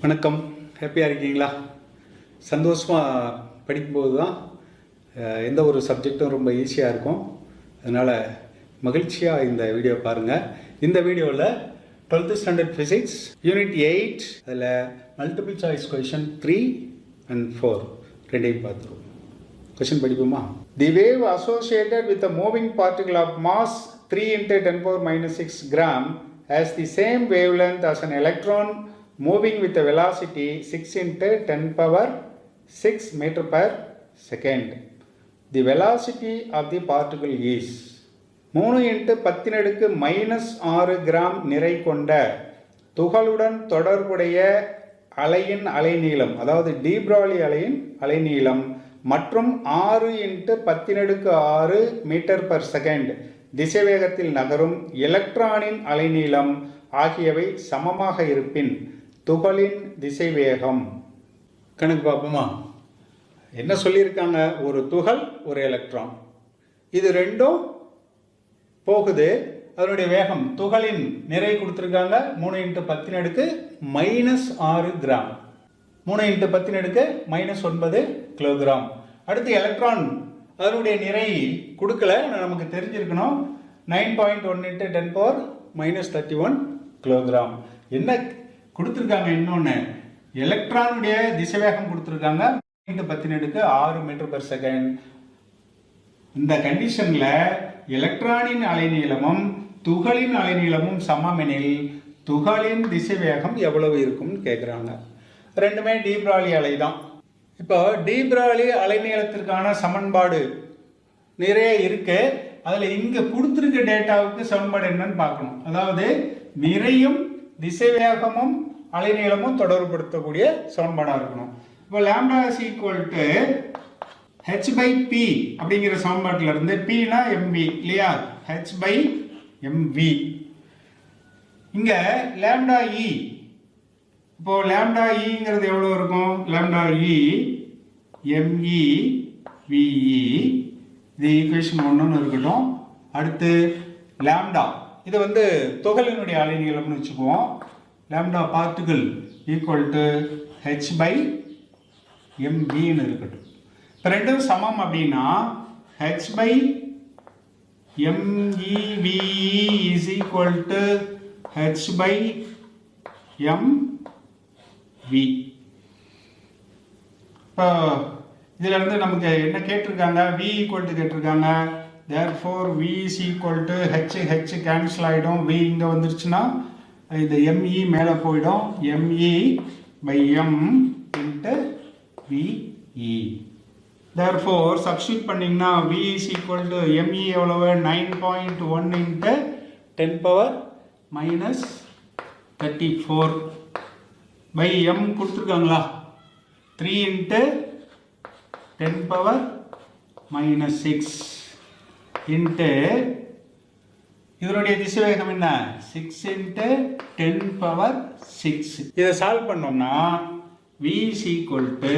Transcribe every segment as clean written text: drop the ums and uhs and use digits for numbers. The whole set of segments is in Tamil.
வணக்கம். ஹாப்பியாக இருக்கீங்களா? சந்தோஷமாக படிக்கும்போது தான் எந்த ஒரு சப்ஜெக்டும் ரொம்ப ஈஸியாக இருக்கும். அதனால் மகிழ்ச்சியாக இந்த வீடியோ பாருங்கள். இந்த வீடியோவில் 12th ஸ்டாண்டர்ட் ஃபிசிக்ஸ் யூனிட் 8 அதில் மல்டிபிள் சாய்ஸ் கொஷின் 3 and 4 ரெண்டையும் பார்த்துருவோம். கொஷின் படிப்போமா? The wave associated with a moving particle of mass 3 × 10⁻⁶ gram has the same wavelength as an electron moving with a velocity 6 × 10⁻⁶ meter per second. The velocity of the particle is 3 × 10⁻⁻6 gram நிறை கொண்ட துகளுடன் தொடர்புடைய அலையின் அலைநீளம், அதாவது டி பிராலி அலையின் அலைநீளம் மற்றும் 6 × 10⁻⁶ மீட்டர் பர் செகண்ட் திசைவேகத்தில் நகரும் எலக்ட்ரானின் அலைநீளம் ஆகியவை சமமாக இருப்பின் துகளின் திசைவேகம். கணக்கு பார்ப்போமா? என்ன சொல்லியிருக்காங்க? ஒரு துகள், ஒரு எலக்ட்ரான், இது ரெண்டும் போகுது. அதனுடைய வேகம், துகளின் நிறை கொடுத்துருக்காங்க 3 × 10⁻⁻6 கிராம், 3 × 10⁻�9 கிலோகிராம். அடுத்து எலக்ட்ரான், அதனுடைய நிறை கொடுக்கல, நமக்கு தெரிஞ்சிருக்கணும் 9.1 × 10⁻⁻31 கிலோகிராம். என்ன கொடுத்துருக்காங்க? இன்னொன்று, எலக்ட்ரானுடைய திசைவேகம் கொடுத்துருக்காங்க 3 × 10⁻⁶ மீட்டர் பர் செகண்ட். இந்த கண்டிஷனில் எலக்ட்ரானின் அலைநீளமும் துகளின் அலைநீளமும் சமமெனில் துகளின் திசைவேகம் எவ்வளவு இருக்கும்னு கேட்குறாங்க. ரெண்டுமே டி பிராலி அலை தான். இப்போ டி பிராலி அலைநீளத்திற்கான சமன்பாடு நிறைய இருக்கு. அதில் இங்கே கொடுத்துருக்க டேட்டாவுக்கு சமன்பாடு என்னன்னு பார்க்கணும். அதாவது நிறையும் திசைவேகமும் அலைநீளமும் தொடர்புபடுத்தக்கூடிய சமன்பாடாக இருக்கணும். இப்போ lambda is equal to h/p அப்படிங்கிற சமன்பாட்டில் இருந்து pனா mv இல்லையா? h/mv. இங்கே லாம்டா e, இப்போ லாம்டா ஈங்கிறது எவ்வளோ இருக்கும்? லாம்டா இ me ve. இது ஈக்குவேஷன் 1ன்னு இருக்கட்டும். அடுத்து லாம்டா, இது வந்து துகளினுடைய அலைநீளம்னு வச்சுக்குவோம். லாம்டா பார்ட்டிகிள் ஈக்குவல் டு h/mvன்னு இருக்கட்டும். இப்போ ரெண்டும் சமம் அப்படின்னா h/mev is equal to h/mv. இப்போ இதில் இருந்து நமக்கு என்ன கேட்டிருக்காங்க? v ஈக்குவல் டு கேட்டிருக்காங்க. Therefore v is equal to h cancel ஆகிடும். v இங்கே வந்துருச்சுன்னா இது me மேலே போயிடும். me/m × ve. therefore substitute பண்ணிங்கன்னா v is equal to me எவ்வளவு? 9.1 × 10⁻⁻34 by m கொடுத்துருக்காங்களா? 3 × 10⁻⁻6 இன்ட்டு இதனுடைய திசைவேகம் என்ன? 6 × 10⁻⁶. இதை சால்வ் பண்ணோம்னா v is equal to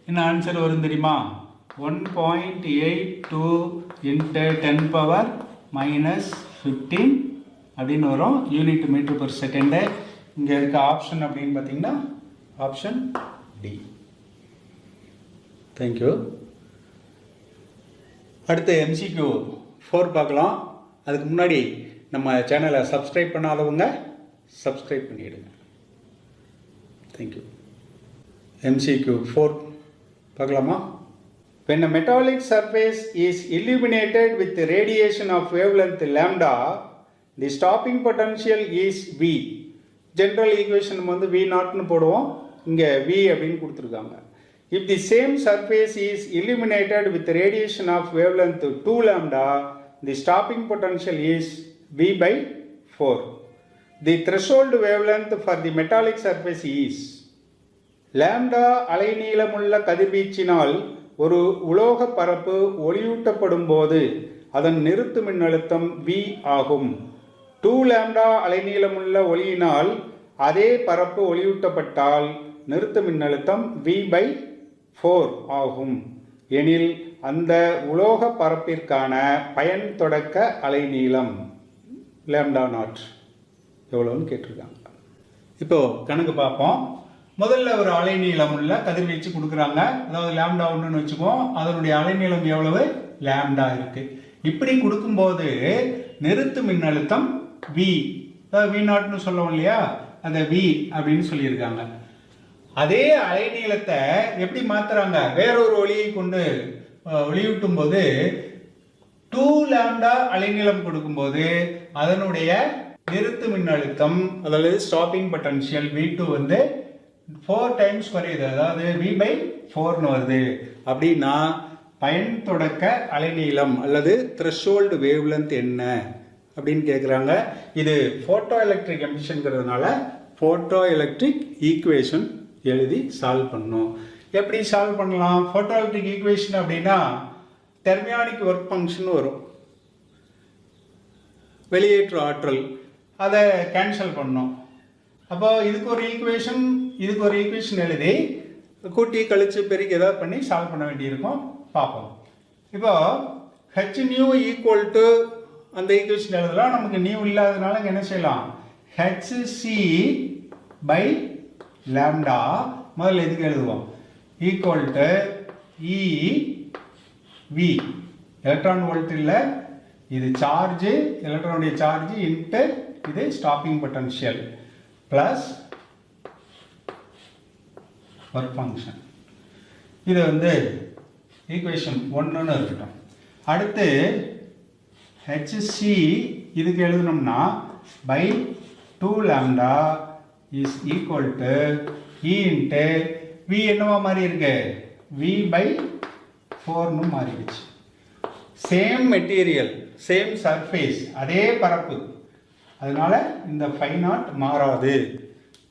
என்ன ஆன்சர் வரும் தெரியுமா? 1.82 × 10⁻⁻15 அப்படின்னு வரும், யூனிட் மீட்டர் பர் செகண்டு. இங்கே இருக்க ஆப்ஷன் அப்படின்னு பார்த்தீங்கன்னா ஆப்ஷன் டி. தேங்க்யூ. அடுத்து MCQ-4 பார்க்கலாம். அதுக்கு முன்னாடி நம்ம சேனலை சப்ஸ்கிரைப் பண்ணாதவங்க சப்ஸ்கிரைப் பண்ணிவிடுங்க. தேங்க்யூ. MCQ-4 பார்க்கலாமா? When a metallic surface is illuminated with the radiation of wavelength lambda, the stopping potential is V. General equation வந்து V0ன்னு போடுவோம். இங்கே V அப்படின்னு கொடுத்துருக்காங்க. If the same surface is illuminated with the radiation of wavelength 2 lambda, the stopping potential is V/4. The threshold wavelength for the metallic surface is lambda அலைநீளமுள்ள கதிர்வீச்சினால் ஒரு உலோக பரப்பு ஒளியூட்டப்படும் போது அதன் நிறுத்து மின்னழுத்தம் V ஆகும். 2 லாம்டா அலைநீளமுள்ள ஒளியினால் அதே பரப்பு ஒளியூட்டப்பட்டால் நிறுத்து மின்னழுத்தம் V/4 ஆகும் எனில் அந்த உலோக பரப்பிற்கான பயன் தொடக்க அலைநீளம் லாம்டா நாட் எவ்வளோன்னு கேட்டிருக்காங்க. இப்போ கணக்கு பார்ப்போம். முதல்ல ஒரு அலைநீளம் உள்ள கதிர்வீச்சு கொடுக்குறாங்க. அதாவது லாம்டா 1ன்னு வச்சுக்குவோம். அதனுடைய அலைநீளம் எவ்வளவு? லாம்டா இருக்கு. இப்படி கொடுக்கும்போது நிறுத்து மின்னழுத்தம் V, அதாவது V0ன்னு சொல்லுவோம் இல்லையா, அந்த V அப்படின்னு சொல்லியிருக்காங்க. அதே அலைநீளத்தை எப்படி மாத்துறாங்க? வேறொரு ஒளியை கொண்டு ஒளியூட்டும் போது 2 லாம்டா அலைநீளம் கொடுக்கும்போது அதனுடைய நிறுத்து மின்னழுத்தம், அதாவது ஸ்டாப்பிங் பொட்டன்ஷியல் V2 வந்து 4 டைம்ஸ் குறையுது. அதாவது V/4ன்னு வருது. அப்படின்னா பயன் தொடக்க அலைநீளம் அல்லது த்ரெஷோல்டு வேவ்லென்த் என்ன அப்படின்னு கேட்குறாங்க. இது ஃபோட்டோ எலக்ட்ரிக் எமிஷன்ங்கிறதுனால ஃபோட்டோ எலக்ட்ரிக் ஈக்குவேஷன் எழுதி சால்வ் பண்ணணும். எப்படி சால்வ் பண்ணலாம்? ஃபோட்டோ எலக்ட்ரிக் ஈக்குவேஷன் அப்படின்னா தெர்மியானிக் ஒர்க் ஃபங்க்ஷன் வரும், வெளியேற்று ஆற்றல், அதை கேன்சல் பண்ணணும். அப்போ இதுக்கு ஒரு ஈக்குவேஷன், இதுக்கு ஒரு ஈக்குவேஷன் எழுதி கூட்டி கழிச்சு பெருக்கி ஏதாவது பண்ணி சால்வ் பண்ண வேண்டியிருக்கும். பார்ப்போம். இப்போ ஹெச் நியூ ஈக்குவல் டு அந்த ஈக்குவேஷன் எழுதலாம். நமக்கு நியூ இல்லாததுனால என்ன செய்யலாம்? HC பை லாம்டா முதல்ல எதுக்கு எழுதுவோம்? Equal to EV, electron volt இல்லை, இது சார்ஜ், எலக்ட்ரானுடைய சார்ஜ் இன்ட்டு இது stopping potential plus work function. இது வந்து ஈக்குவேஷன் 1ன்னு இருக்கட்டும். அடுத்து HC இதுக்கு எழுதணும்னா pi 2 lambda is equal to E into V என்னவா மாறி இருக்கு? V/4ன்னு மாறிடுச்சு. சேம் மெட்டீரியல், சேம் சர்ஃபேஸ், அதே பரப்பு, அதனால இந்த φ0 மாறாது.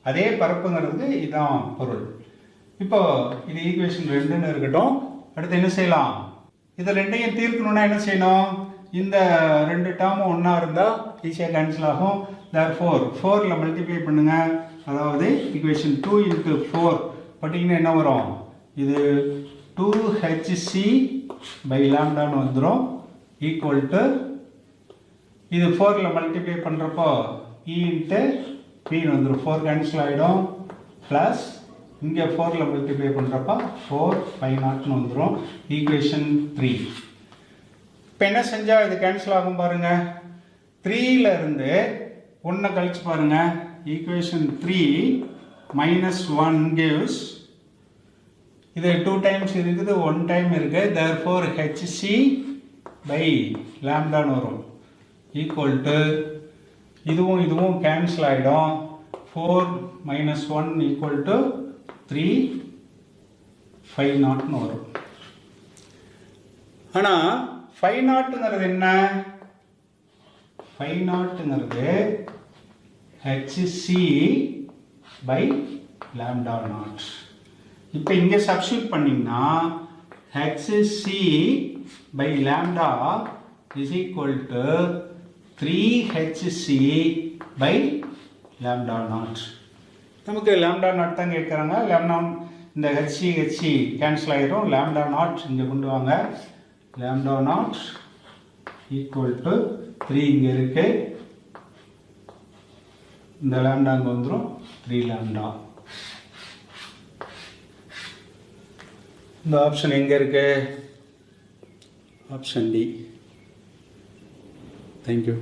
அதே பரப்புங்கிறதுக்கு இதுதான் பொருள். இப்போ இது ஈக்குவேஷன் 2ன்னு இருக்கட்டும். அடுத்து என்ன செய்யலாம்? இதை ரெண்டையும் தீர்க்கணும்னா என்ன செய்யணும்? இந்த 2 டேர்மும் ஒன்றா இருந்தால் ஈஸியாக கேன்சல் ஆகும். therefore 4ல் மல்டிப்ளை பண்ணுங்க. அதாவது ஈக்குவேஷன் 2 இன்ட்டு 4 போட்டிங்கன்னா என்ன வரும்? இது 2HC பை லாம்டான்னு வந்துடும். ஈக்குவல் டு இது 4ல் மல்டிப்ளை பண்ணுறப்போ E இன்ட்டு Pன்னு வந்துடும். 4 கேன்சல் ஆகிடும். ப்ளஸ் இங்கே 4ல் மல்டிப்ளை பண்ணுறப்போ 4π0ன்னு வந்துடும். ஈக்குவேஷன் 3. இப்போ என்ன செஞ்சால் இது கேன்சல் ஆகும் பாருங்க. 3ல் இருந்து 1 கழிச்சு பாருங்க. ஈக்குவேஷன் 3 -1 gives, இது 2 டைம்ஸ் இருக்குது, 1 டைம் இருக்கு. therefore HC பை லாம்டான்னு வரும். ஈக்குவல் டு இதுவும் இதுவும் கேன்சல் ஆகிடும். 4 - 1 ஈக்குவல் டு 3π0ன்னு வரும். ஆனால் φ0ங்கிறது என்ன? φ0ங்கிறது HC பை லாம்டா நாட். இப்போ இங்கே சப்ஸ்டியூட் பண்ணிங்கன்னா HC by lambda is equal to 3HC by lambda naught. நமக்கு லாம்டா நாட் தான் கேட்குறாங்க. லாம்டா இந்த HC கேன்சல் ஆகிடும். லாம்டா நாட் இங்கே கொண்டு வாங்க. லாம்டா நாட் ஈக்குவல் டு 3 இங்கே இருக்கு. இந்த லாம்டா அங்கே வந்துடும். 3 லாம்டா. இந்த ஆப்ஷன் எங்கே இருக்கு? Option D. தேங்க்யூ.